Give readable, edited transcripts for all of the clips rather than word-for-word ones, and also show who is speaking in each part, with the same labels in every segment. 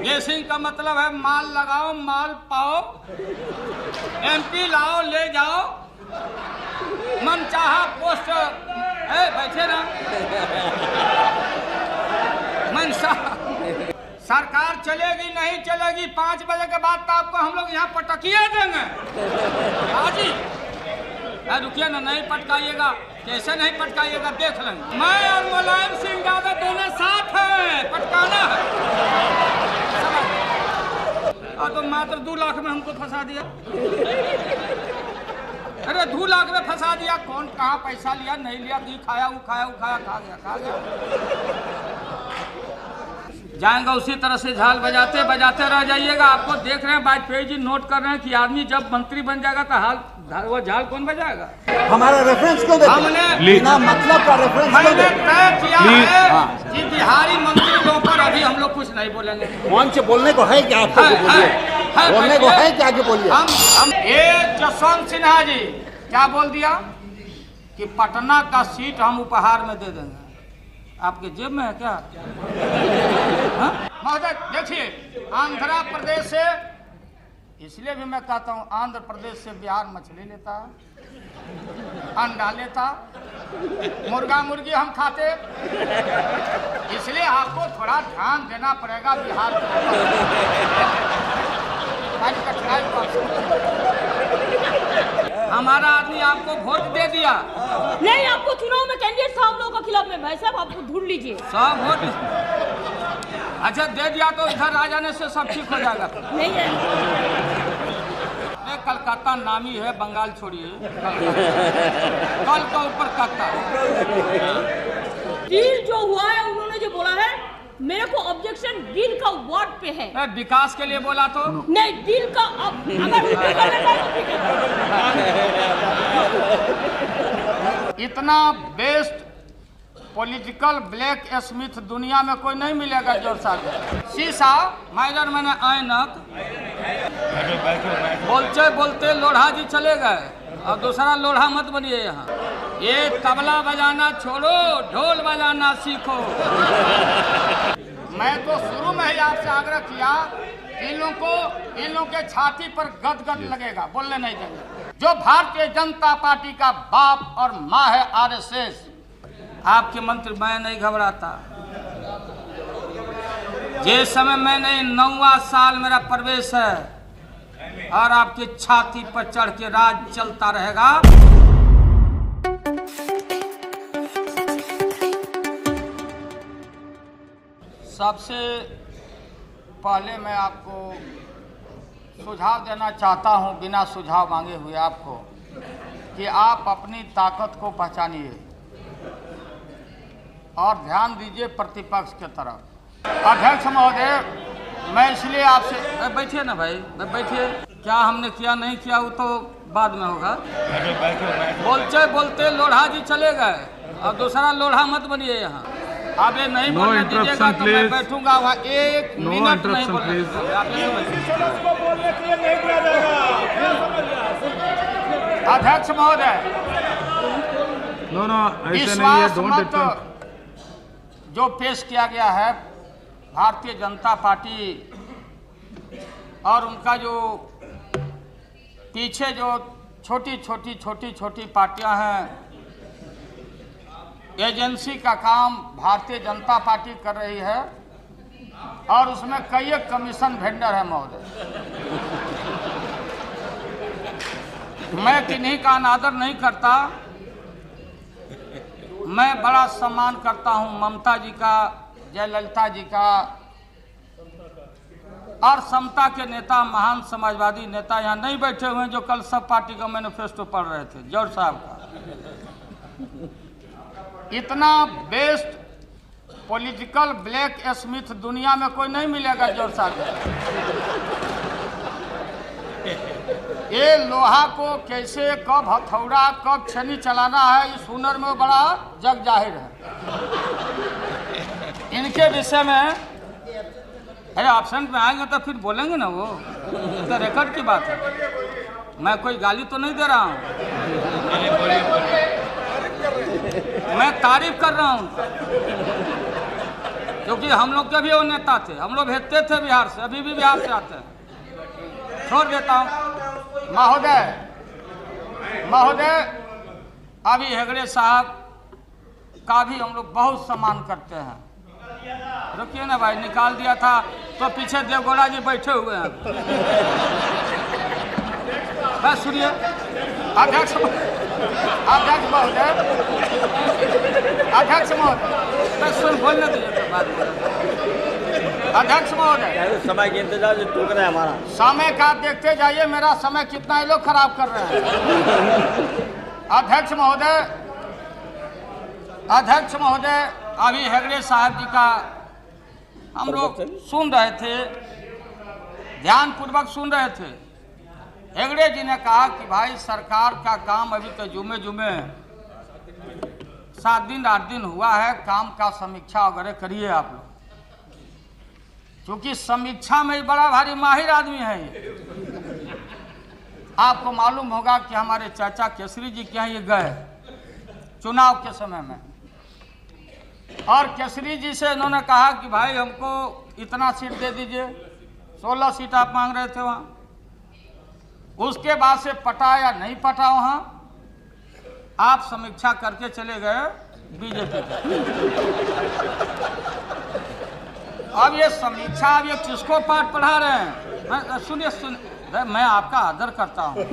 Speaker 1: गेसिंग का मतलब है माल लगाओ माल पाओ, एमपी लाओ ले जाओ, मनचाहा पोस्ट बैठे ना मनसा। सरकार चलेगी नहीं चलेगी 5 बजे के बाद तो आपको हम लोग यहाँ पटकिए देंगे। हाजी रुकिए ना, नहीं पटकाइएगा, कैसे नहीं पटकाइएगा देख लेंगे। मैं और मुलायम सिंह यादव दोनों साथ हैं, पटकाना है। और तो मात्र 2 लाख में हमको फंसा दिया। अरे 2 लाख में फंसा दिया, कौन कहाँ पैसा लिया नहीं लिया, घी खाया वो खाया वो खाया, खा गया। जाएंगे उसी तरह से झाल बजाते बजाते रह जाइएगा। आपको देख रहे हैं वाजपेयी जी नोट कर रहे हैं कि आदमी जब मंत्री बन जाएगा तो वो झाल कौन बजाएगा।
Speaker 2: हमारा रेफरेंस क्यों देते?
Speaker 1: हमने
Speaker 2: बिना मतलब का रेफरेंस क्यों देते?
Speaker 1: तय किया है कि बिहारी मंत्री लोगों पर अभी हम लोग कुछ नहीं बोलेंगे।
Speaker 2: मंच बोलने को है क्या आपको? बोलने को है क्या कि बोलिए।
Speaker 1: हम ये जसवंत सिन्हा जी क्या बोल दिया कि पटना का सीट हम उपहार में दे देंगे। आपके जेब में है क्या? महोदय देखिए, आंध्र प्रदेश से, इसलिए भी मैं कहता हूँ आंध्र प्रदेश से बिहार मछली लेता, अंडा लेता, मुर्गा मुर्गी हम खाते, इसलिए आपको थोड़ा ध्यान देना पड़ेगा बिहार हमारा आदमी आपको वोट दे दिया
Speaker 3: नहीं, आपको चुनाव में कैंडिडेट था हम लोगों के खिलाफ में। भाई साहब आपको ढूंढ लीजिए
Speaker 1: सब वोट। अच्छा दे दिया तो इधर आ जाने से सब ठीक हो जाएगा।
Speaker 3: नहीं है,
Speaker 1: कलकत्ता नामी है, बंगाल छोड़िए, कल का ऊपर कत्ता।
Speaker 3: डील जो हुआ है उन्होंने जो बोला है, मेरे को ऑब्जेक्शन डील का वर्ड पे है।
Speaker 1: विकास के लिए बोला तो
Speaker 3: नहीं, डील का
Speaker 1: इतना बेस्ट पॉलिटिकल ब्लैक स्मिथ दुनिया में कोई नहीं मिलेगा। जोर साहब शीशा माइनर मैंने ऐनक बोलते बोलते लोढ़ा जी चले गए और दूसरा लोढ़ा मत बनिए। यहाँ ये तबला बजाना छोड़ो, ढोल बजाना सीखो। मैं तो शुरू में ही आपसे आग्रह किया, इन लोगों के छाती पर गदगद लगेगा, बोलने नहीं देंगे। जो भारतीय जनता पार्टी का बाप और माँ है आरएसएस, आपके मंत्री, मैं नहीं घबराता। जिस समय मैंने 9वां साल मेरा प्रवेश है और आपकी छाती पर चढ़ के राज चलता रहेगा। सबसे पहले मैं आपको सुझाव देना चाहता हूं, बिना सुझाव मांगे हुए आपको, कि आप अपनी ताकत को पहचानिए और ध्यान दीजिए प्रतिपक्ष के तरफ। अध्यक्ष महोदय, मैं इसलिए आपसे बैठिए ना भाई, बैठिए। क्या हमने किया नहीं किया वो तो बाद में होगा। बोलते बोलते लोढ़ा जी चले गए और दूसरा लोढ़ा मत बनिए। यहाँ आप ये नहीं बोलने दीजिएगा तो मैं बैठूंगा वहाँ 1 मिनट नहीं बोलूंगा। अध्यक्ष महोदय, विश्वास मत जो पेश किया गया है भारतीय जनता पार्टी और उनका जो पीछे जो छोटी पार्टियां हैं, एजेंसी का काम भारतीय जनता पार्टी कर रही है और उसमें कई कमीशन वेंडर है। महोदय, मैं किन्हीं का अनादर नहीं करता, मैं बड़ा सम्मान करता हूं ममता जी का, जयललिता जी का और समता के नेता, महान समाजवादी नेता यहाँ नहीं बैठे हुए हैं जो कल सब पार्टी का मैनिफेस्टो पढ़ रहे थे, जौहर साहब का। इतना बेस्ट पॉलिटिकल ब्लैक स्मिथ दुनिया में कोई नहीं मिलेगा जौहर साहब। ये लोहा को कैसे, कब हथौड़ा, कब छेनी चलाना है, इस हुनर में बड़ा जग जाहिर है। इनके विषय में अरे ऑप्शन में आएंगे तो फिर बोलेंगे ना, वो तो रिकॉर्ड की बात है। मैं कोई गाली तो नहीं दे रहा हूँ, मैं तारीफ कर रहा हूँ। क्योंकि हम लोग के भी वो नेता थे, हम लोग भेजते थे बिहार से, अभी भी बिहार से आते हैं। छोड़ देता हूँ। महोदय अभी हेगड़े साहब का भी हम लोग बहुत सम्मान करते हैं। रुकिए ना भाई, निकाल दिया था तो पीछे देवगौड़ा जी बैठे हुए हैं। बस सुनिए, अध्यक्ष महोदय बस सुन, बोलने दीजिए बात। अध्यक्ष महोदय,
Speaker 2: समय के इंतजार से टूक रहा है हमारा
Speaker 1: समय का देखते जाइए, मेरा समय कितना ये लोग खराब कर रहे हैं। अध्यक्ष महोदय अभी हेगड़े साहब जी का हम लोग सुन रहे थे, ध्यानपूर्वक सुन रहे थे। हेगड़े जी ने कहा कि भाई सरकार का काम अभी तो जुमे 7 दिन 8 दिन हुआ है, काम का समीक्षा वगैरह करिए आप लोग, क्योंकि समीक्षा में बड़ा भारी माहिर आदमी है ये। आपको मालूम होगा कि हमारे चाचा केसरी जी के यहाँ ये गए चुनाव के समय में, और केसरी जी से इन्होंने कहा कि भाई हमको इतना सीट दे दीजिए, 16 सीट आप मांग रहे थे वहाँ। उसके बाद से पटा या नहीं पटा वहाँ, आप समीक्षा करके चले गए बीजेपी के। अब ये समीक्षा, अब ये किसको पाठ पढ़ा रहे हैं? सुनिए, मैं आपका आदर करता हूँ,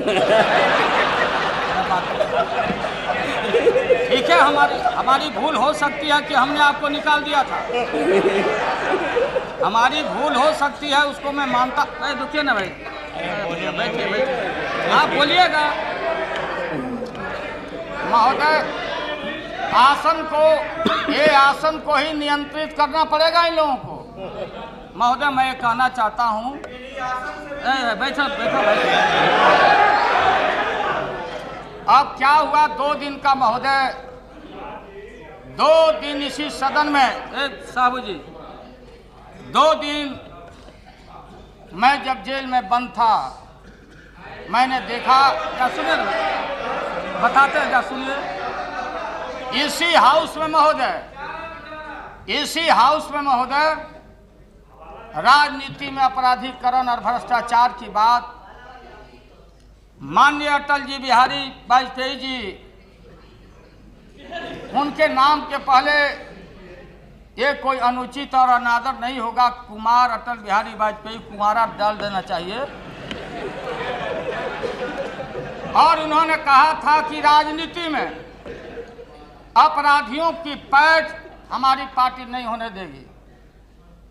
Speaker 1: ठीक है, हमारी भूल हो सकती है कि हमने आपको निकाल दिया था, हमारी भूल हो सकती है, उसको मैं मानता। रुकिए ना भाई, बैठिए, आप बोलिएगा। महोदय आसन को ही नियंत्रित करना पड़ेगा इन लोगों को। महोदय मैं ये कहना चाहता हूँ, बैठो। अब क्या हुआ, 2 दिन का महोदय, 2 दिन इसी सदन में, साहू जी 2 दिन मैं जब जेल में बंद था, मैंने देखा, क्या सुनिए, बताते हैं क्या, सुनिए। इसी हाउस में महोदय राजनीति में अपराधीकरण और भ्रष्टाचार की बात माननीय अटल जी बिहारी वाजपेयी जी, उनके नाम के पहले ये कोई अनुचित और अनादर नहीं होगा, कुमार अटल बिहारी वाजपेयी कुमारा डाल देना चाहिए। और उन्होंने कहा था कि राजनीति में अपराधियों की पैठ हमारी पार्टी नहीं होने देगी।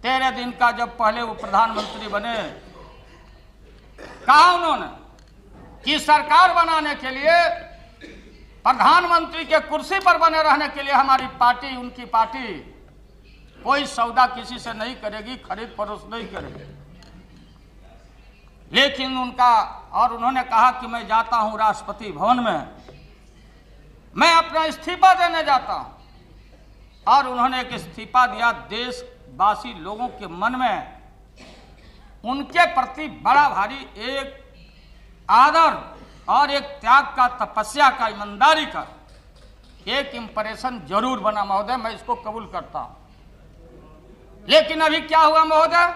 Speaker 1: 13 दिन का जब पहले वो प्रधानमंत्री बने, कहा उन्होंने कि सरकार बनाने के लिए, प्रधानमंत्री के कुर्सी पर बने रहने के लिए हमारी पार्टी, उनकी पार्टी कोई सौदा किसी से नहीं करेगी, खरीद फरोख्त नहीं करेगी। लेकिन उन्होंने कहा कि मैं जाता हूं राष्ट्रपति भवन में, मैं अपना इस्तीफा देने जाता हूं। और उन्होंने एक इस्तीफा दिया। देशवासी लोगों के मन में उनके प्रति बड़ा भारी एक आदर और एक त्याग का, तपस्या का, ईमानदारी का एक इंप्रेशन जरूर बना महोदय, मैं इसको कबूल करता हूं। लेकिन अभी क्या हुआ महोदय,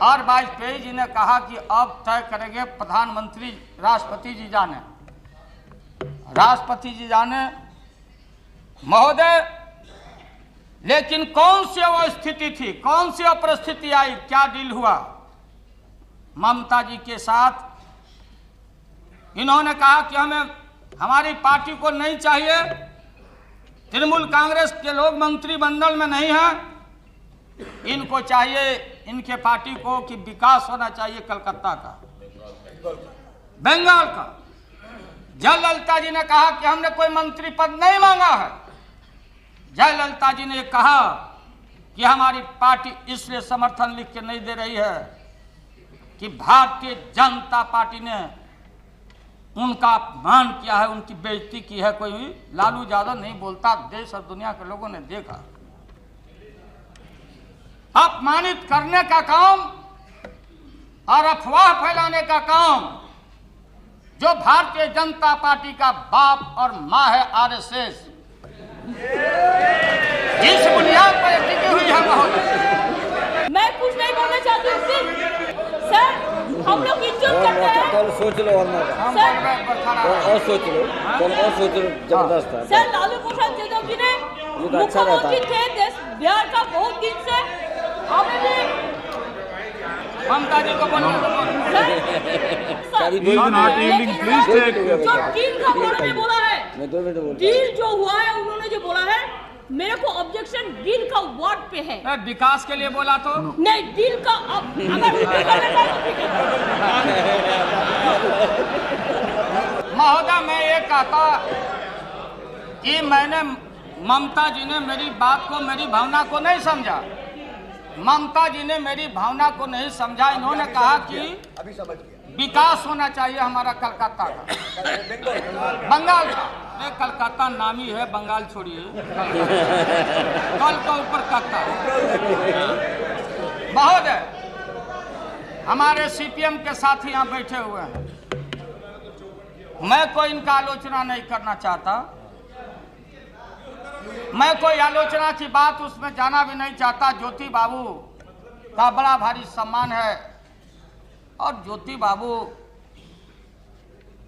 Speaker 1: और वाजपेयी जी ने कहा कि अब तय करेंगे प्रधानमंत्री, राष्ट्रपति जी जाने महोदय। लेकिन कौन सी वो स्थिति थी, कौन सी परिस्थिति आई, क्या डील हुआ ममता जी के साथ? इन्होंने कहा कि हमारी पार्टी को नहीं चाहिए, तृणमूल कांग्रेस के लोग मंत्रिमंडल में नहीं हैं, इनको चाहिए, इनके पार्टी को कि विकास होना चाहिए कलकत्ता का, बंगाल का। जयललिता जी ने कहा कि हमने कोई मंत्री पद नहीं मांगा है। जयललिता जी ने कहा कि हमारी पार्टी इसलिए समर्थन लिख के नहीं दे रही है कि भारतीय जनता पार्टी ने उनका अपमान किया है, उनकी बेइज्जती की है। कोई लालू यादव नहीं बोलता, देश और दुनिया के लोगों ने देखा। अपमानित करने का काम और अफवाह फैलाने का काम जो भारतीय जनता पार्टी का बाप और मां है आरएसएस, जिस बुनियाद पर टिकी हुई है महोदय।
Speaker 3: मैं कुछ नहीं बोलना चाहती हूँ सिर्फ सर, हम लोग इज्जत करते हैं।
Speaker 2: सोच लो और सोच लो, जबरदस्त है।
Speaker 3: सर, लालू प्रसाद यादव जी ने मुख्यमंत्री थे देश बिहार का बहुत दिन से। हमें भी
Speaker 1: ममता जी को बोलो।
Speaker 3: जो डील का बारे में बोला है, डील जो हुआ है, उन्होंने जो बोला है, मेरे को ऑब्जेक्शन डील का वर्ड पे है।
Speaker 1: विकास के लिए बोला तो
Speaker 3: नहीं, डील का अगर
Speaker 1: महोदय, मैं ये कहता कि मैंने ममता जी ने मेरी बात को, मेरी भावना को नहीं समझा। ममता जी ने मेरी भावना को नहीं समझा। इन्होंने कहा कि विकास होना चाहिए हमारा कलकत्ता का, बंगाल का। कलकत्ता नामी है, बंगाल छोड़िए, कल का ऊपर कत्ता। महोदय, हमारे सीपीएम के साथी यहाँ बैठे हुए हैं। मैं कोई इनका आलोचना नहीं करना चाहता, मैं कोई आलोचना की बात उसमें जाना भी नहीं चाहता। ज्योति बाबू का बड़ा भारी सम्मान है और ज्योति बाबू,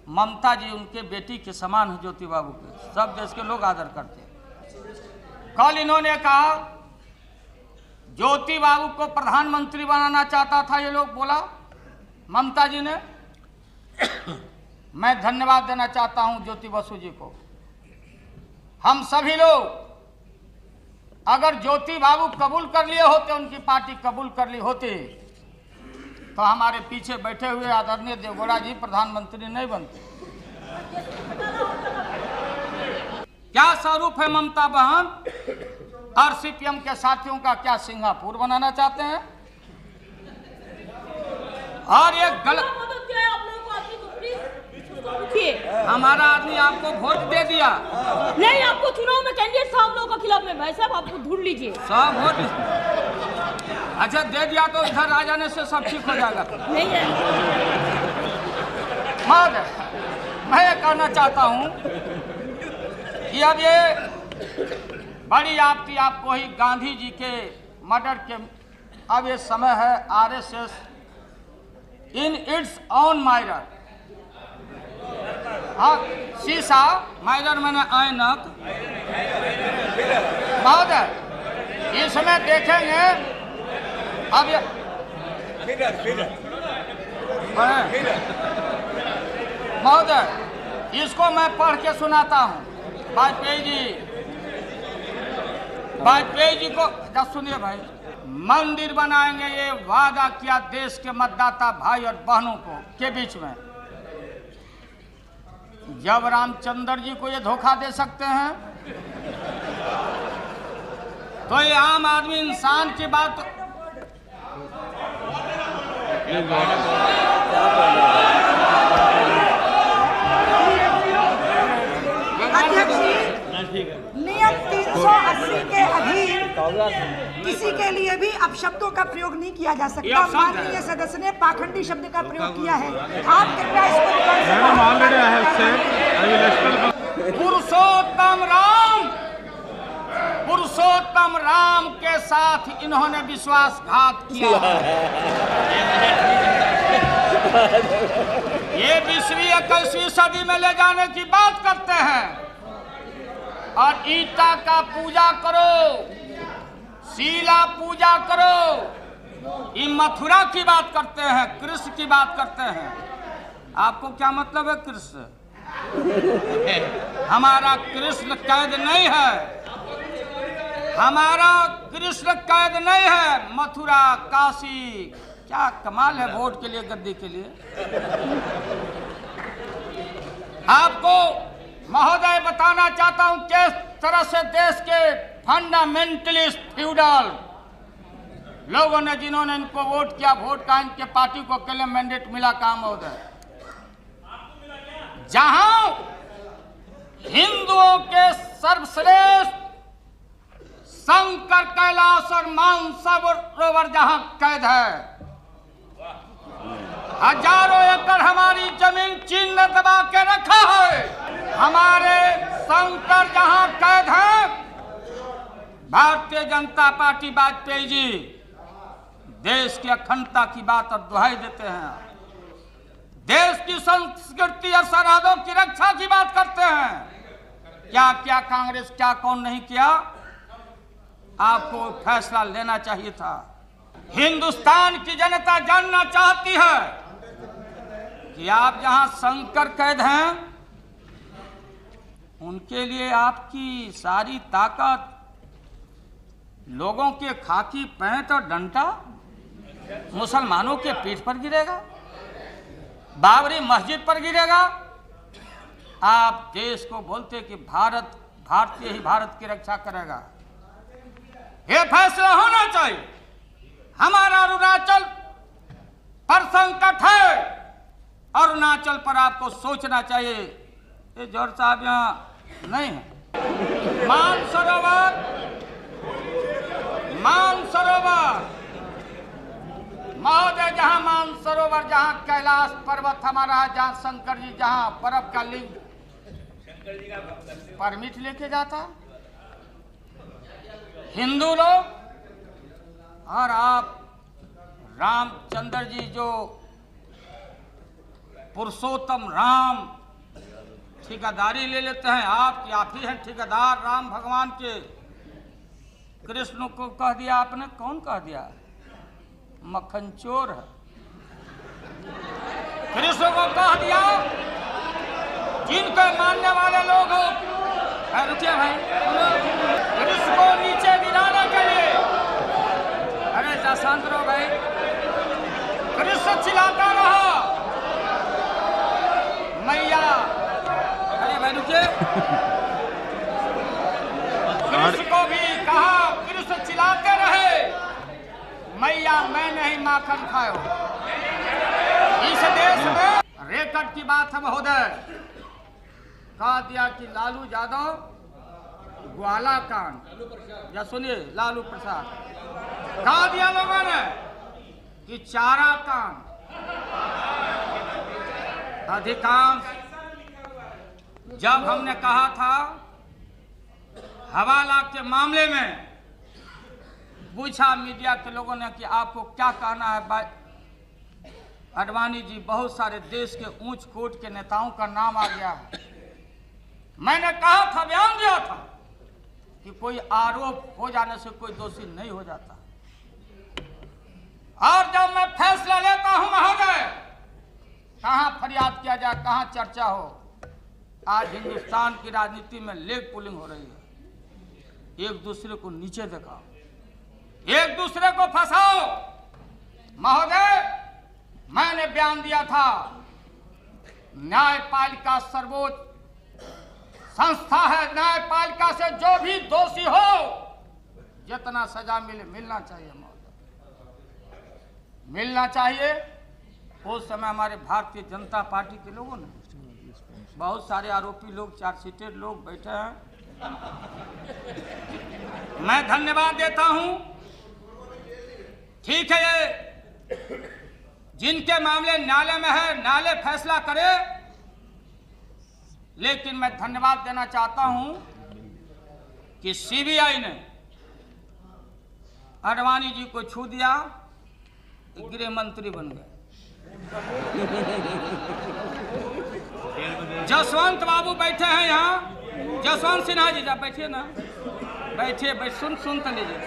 Speaker 1: ममता जी उनके बेटी के समान है। ज्योति बाबू के सब देश के लोग आदर करते हैं। कल इन्होंने कहा ज्योति बाबू को प्रधानमंत्री बनाना चाहता था, ये लोग बोला ममता जी ने। मैं धन्यवाद देना चाहता हूं ज्योति बसु जी को। हम सभी लोग अगर ज्योति बाबू कबूल कर लिए होते, उनकी पार्टी कबूल कर ली होती, तो हमारे पीछे बैठे हुए आदरणीय देवगौड़ा जी प्रधानमंत्री नहीं बनते। क्या स्वरूप है ममता बहन और सीपीएम के साथियों का? क्या सिंगापुर बनाना चाहते हैं? और ये गलत। हमारा आदमी आपको वोट दे दिया
Speaker 3: नहीं, आपको चुनाव में कैंडिडेट था हम लोगों के खिलाफ में। भाई साहब, आपको ढूंढ लीजिए
Speaker 1: सब वोट। अच्छा, दे दिया तो इधर आ जाने से सब ठीक हो जाएगा?
Speaker 3: नहीं है।
Speaker 1: मैं ये कहना चाहता हूं कि अब ये बड़ी आपत्ति आपको ही गांधी जी के मर्डर के, अब ये समय है RSS in its on mirror. हाँ, शीशा माइरर मैंने ऐनक। महोदय, इसमें देखेंगे अब ये महोदय, इसको मैं पढ़ के सुनाता हूँ। वाजपेयी जी को जब सुनिए भाई। मंदिर बनाएंगे ये वादा किया देश के मतदाता भाई और बहनों को के बीच में। जब रामचंद्र जी को ये धोखा दे सकते हैं, तो ये आम आदमी इंसान की बात।
Speaker 4: नियम 380 के अधीन किसी के लिए भी अपशब्दों का प्रयोग नहीं किया जा सकता। माननीय सदस्य ने पाखंडी शब्द का प्रयोग किया है। आप कृपया इसको
Speaker 1: पुरुषोत्तम राम के साथ इन्होंने विश्वासघात किया। ये 20वीं 21वीं सदी में ले जाने की बात करते हैं और ईटा का पूजा करो, शीला पूजा करो। ये मथुरा की बात करते हैं, कृष्ण की बात करते हैं। आपको क्या मतलब है कृष्ण? हमारा कृष्ण कैद नहीं है, हमारा कृष्ण कैद नहीं है। मथुरा, काशी, क्या कमाल है वोट के लिए, गद्दी के लिए। आपको महोदय बताना चाहता हूं किस तरह से देश के फंडामेंटलिस्ट फ्यूडल लोगों ने, जिन्होंने इनको वोट किया, वोट का इनके पार्टी को अकेले मैंडेट मिला। काम महोदय, जहां हिंदुओं के सर्वश्रेष्ठ शंकर कैलाश और मानसरोवर जहां कैद है, हजारों एकड़ हमारी जमीन चीन ने दबा के रखा है। हमारे शंकर जहां कैद हैं, भारतीय जनता पार्टी वाजपेयी जी देश की अखंडता की बात और दुहाई देते हैं, देश की संस्कृति और सरहदों की रक्षा की बात करते हैं। क्या क्या कांग्रेस, क्या कौन नहीं किया, आपको फैसला लेना चाहिए था। हिंदुस्तान की जनता जानना चाहती है कि आप जहां संकर कैद हैं, उनके लिए आपकी सारी ताकत लोगों के खाकी पैंट और डंडा मुसलमानों के पीठ पर गिरेगा, बाबरी मस्जिद पर गिरेगा। आप देश को बोलते कि भारतीय ही भारत की रक्षा करेगा। यह फैसला होना चाहिए। हमारा अरुणाचल पर संकट है, अरुणाचल पर आपको सोचना चाहिए। ये जौहर साहब यहाँ नहीं है। मानसरोवर महोदय, जहां मानसरोवर, जहां कैलाश पर्वत हमारा, जहां शंकर जी, जहां बर्फ का लिंग परमिट लेके जाता हिंदू लोग, और आप रामचंद्र जी जो पुरुषोत्तम राम ठेकेदारी ले लेते हैं। आप ही हैं ठेकेदार राम भगवान के। कृष्ण को कह दिया आपने, कौन कह दिया? मक्खन चोर है। कृष्ण को कह दिया, जिनके मानने वाले लोग हो, रुकिए भाई, कृष्ण को नीचे गिराने के लिए, अरे शांत रहो भाई, कृष्ण चिल्लाता रहा, मैया, अरे भाई रुकिए, कृष्ण को भी कहा, कृष्ण चिल्लाते रहे, मैया मैं नहीं माखन खाओ। इस देश में रेकॉर्ड की बात है महोदय, कहा दिया कि लालू यादव ग्वाला कांड, या सुनिए लालू प्रसाद, कहा दिया लोगों ने कि चारा कांड, अधिकांश जब हमने कहा था हवाला के मामले में, पूछा मीडिया के लोगों ने कि आपको क्या कहना है। आडवाणी जी, बहुत सारे देश के ऊंच कोट के नेताओं का नाम आ गया है। मैंने कहा था, बयान दिया था कि कोई आरोप हो जाने से कोई दोषी नहीं हो जाता। और जब मैं फैसला लेता हूं महोदय, कहां फरियाद किया जाए, कहां चर्चा हो। आज हिंदुस्तान की राजनीति में लेग पुलिंग हो रही है। एक दूसरे को नीचे दिखाओ, एक दूसरे को फंसाओ। महोदय, मैंने बयान दिया था, न्यायपालिका सर्वोच्च संस्था है। न्यायपालिका से जो भी दोषी हो, जितना सजा मिलना चाहिए महोदय, मिलना चाहिए। उस समय हमारे भारतीय जनता पार्टी के लोगों ने, बहुत सारे आरोपी लोग, चार्जशीटेड लोग बैठे हैं, मैं धन्यवाद देता हूं। ठीक है, ये जिनके मामले न्यायालय में है, न्यायालय फैसला करे, लेकिन मैं धन्यवाद देना चाहता हूं कि सीबीआई ने आडवाणी जी को छू दिया, गृह मंत्री बन गए। जसवंत बाबू बैठे हैं यहाँ, जसवंत सिन्हा जी, जा बैठिए ना, बैठिए, सुन तो लीजिए।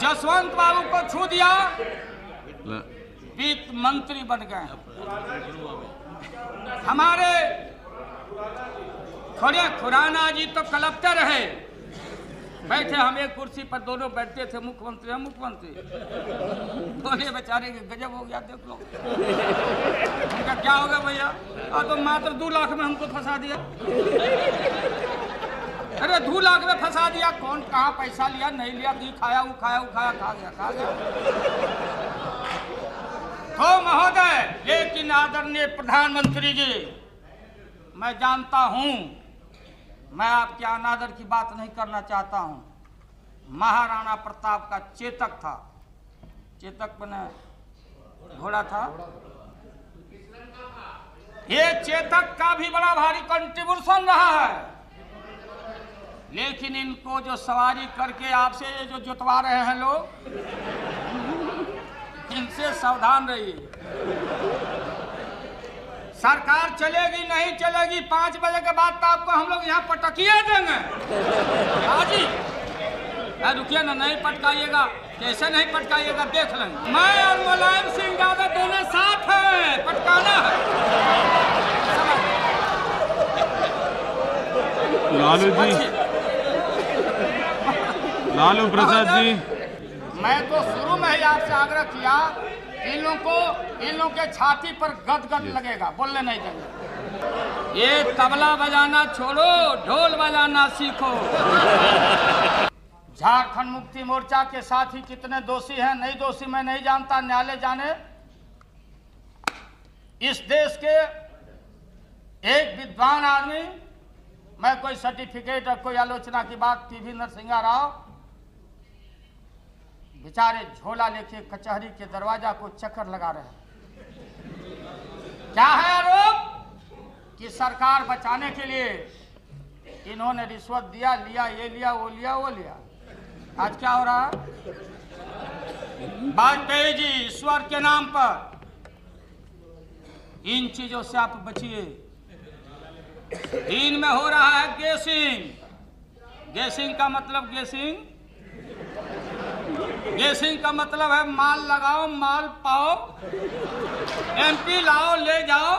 Speaker 1: जसवंत बाबू को छू दिया, वित्त मंत्री बन गए। हमारे खुराना जी तो कलेक्टर रहे, बैठे, हम एक कुर्सी पर दोनों बैठते थे, मुख्यमंत्री है मुख्यमंत्री, बोले बेचारे के गजब हो गया, देख लो। उनका क्या होगा भैया, और तो मात्र 2 लाख में हमको फंसा दिया। अरे 2 लाख में फंसा दिया, कौन कहाँ पैसा लिया नहीं लिया, घी खाया वो खाया खा गया। तो महोदय, लेकिन आदरणीय प्रधानमंत्री जी, मैं जानता हूं, मैं आपके अनादर की बात नहीं करना चाहता हूं। महाराणा प्रताप का चेतक था, चेतक बने घोड़ा था, ये चेतक का भी बड़ा भारी कंट्रीब्यूशन रहा है। लेकिन इनको जो सवारी करके आपसे ये जो जुतवा रहे हैं लोग, इनसे सावधान रहिए। सरकार चलेगी नहीं चलेगी, 5 बजे के बाद तो आपको हम लोग यहाँ पटकिए देंगे। हाजी रुकिए ना, नहीं पटकाइएगा। कैसे नहीं पटकाइएगा देख लेंगे। मैं और मुलायम सिंह यादव दोनों साथ हैं, पटकाना है।
Speaker 5: लालू जी, लालू प्रसाद जी,
Speaker 1: मैं तो शुरू में ही आपसे आग्रह किया, इन लोगों के छाती पर गदगद लगेगा, बोलने नहीं देंगे। ये तबला बजाना छोड़ो, ढोल बजाना सीखो। झारखंड मुक्ति मोर्चा के साथी कितने दोषी हैं, नहीं दोषी मैं नहीं जानता, न्यायालय जाने। इस देश के एक विद्वान आदमी, मैं कोई सर्टिफिकेट और कोई आलोचना की बात, पीवी नरसिंह राव बेचारे झोला लेके कचहरी के दरवाजा को चक्कर लगा रहे हैं। क्या है आरोप कि सरकार बचाने के लिए इन्होंने रिश्वत दिया, लिया, ये लिया, वो लिया, वो लिया। आज क्या हो रहा है? वाजपेयी जी ईश्वर के नाम पर, इन चीजों से आप बचिए। इनमें हो रहा है गेसिंग। गेसिंग का मतलब गेसिंग का मतलब है माल लगाओ, माल पाओ, एमपी लाओ, ले जाओ,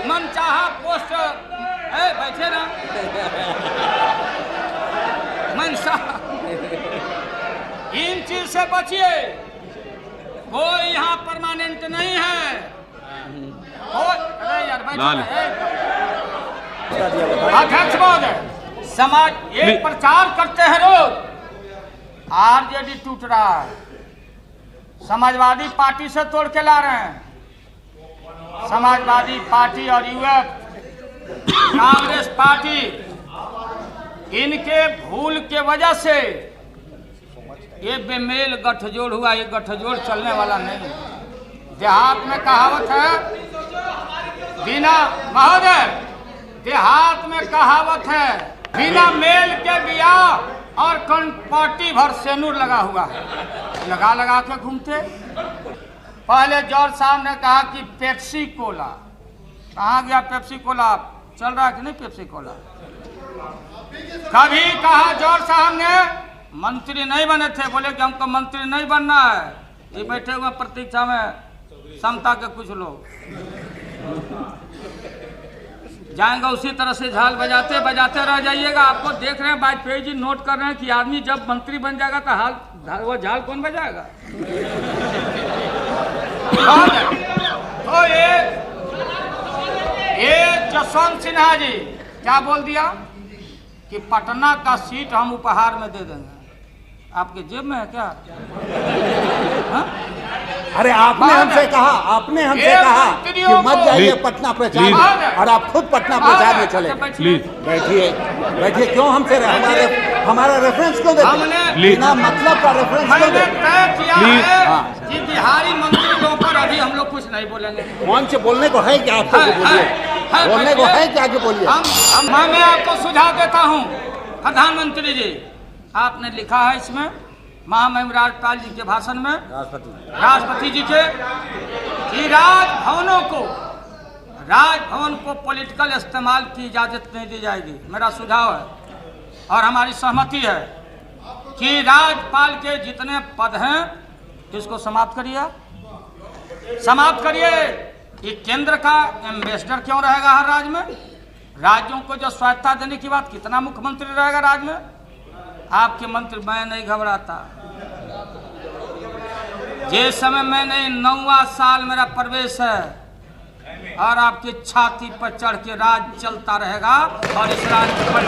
Speaker 1: मनचाहा पोस्ट बैठे ना मनसा। इन चीज से बचिए। कोई यहाँ परमानेंट नहीं है। अरे यार अध्यक्ष महोदय, समाज एक प्रचार करते हैं रोज, आरजेडी टूट रहा है, समाजवादी पार्टी से तोड़ के ला रहे हैं। समाजवादी पार्टी और यूएफ, कांग्रेस पार्टी, इनके भूल के वजह से ये बेमेल गठजोड़ हुआ। ये गठजोड़ चलने वाला नहीं। देहात में कहावत है, बिना महोदय, देहात में कहावत है, बिना मेल के बियाह और पार्टी भर सेनूर लगा हुआ है, लगा लगा के घूमते। पहले जॉर्ज साहब ने कहा कि पेप्सी कोला, कहाँ गया पेप्सी कोला? चल रहा है कि नहीं पेप्सी कोला? कभी कहा जॉर्ज साहब ने, मंत्री नहीं बने थे, बोले कि हमको मंत्री नहीं बनना है। ये बैठे हुए प्रतीक्षा में समता के कुछ लोग जाएंगे, उसी तरह से झाल बजाते बजाते रह जाइएगा। आपको देख रहे हैं, वाजपेयी जी नोट कर रहे हैं कि आदमी जब मंत्री बन जाएगा तो वो झाल कौन बजाएगा? तो ये जसवंत सिन्हा जी क्या बोल दिया कि पटना का सीट हम उपहार में दे देंगे। आपके जेब में है क्या? हा?
Speaker 2: अरे आपने हमसे कहा कि मत जाइए पटना प्रचार, और आप खुद पटना प्रचार में चले। बैठिए, क्यों हमसे हमारा रेफरेंस क्यों देते? बिना मतलब का रेफरेंस क्यों देते?
Speaker 1: कि बिहारी मंत्री लोगों पर अभी हम लोग कुछ नहीं बोलेंगे।
Speaker 2: कौन से बोलने को है क्या? आपको बोलने को है क्या? बोलिए।
Speaker 1: मैं आपको सुझाव देता हूँ, प्रधानमंत्री जी, आपने लिखा है इसमें महामहिम राज्यपाल जी के भाषण में, राष्ट्रपति जी के, कि राजभवन को पॉलिटिकल इस्तेमाल की इजाजत नहीं दी जाएगी। मेरा सुझाव है और हमारी सहमति है कि राज्यपाल के जितने पद हैं इसको समाप्त करिए। ये केंद्र का एम्बेसडर क्यों रहेगा हर राज्य में? राज्यों को जो स्वायत्ता देने की बात, कितना मुख्यमंत्री रहेगा राज्य में? आपके मंत्री, मैं नहीं घबराता। जिस समय मैंने 9वां साल मेरा प्रवेश है और आपकी छाती पर चढ़ के राज चलता रहेगा और इस राज्य पर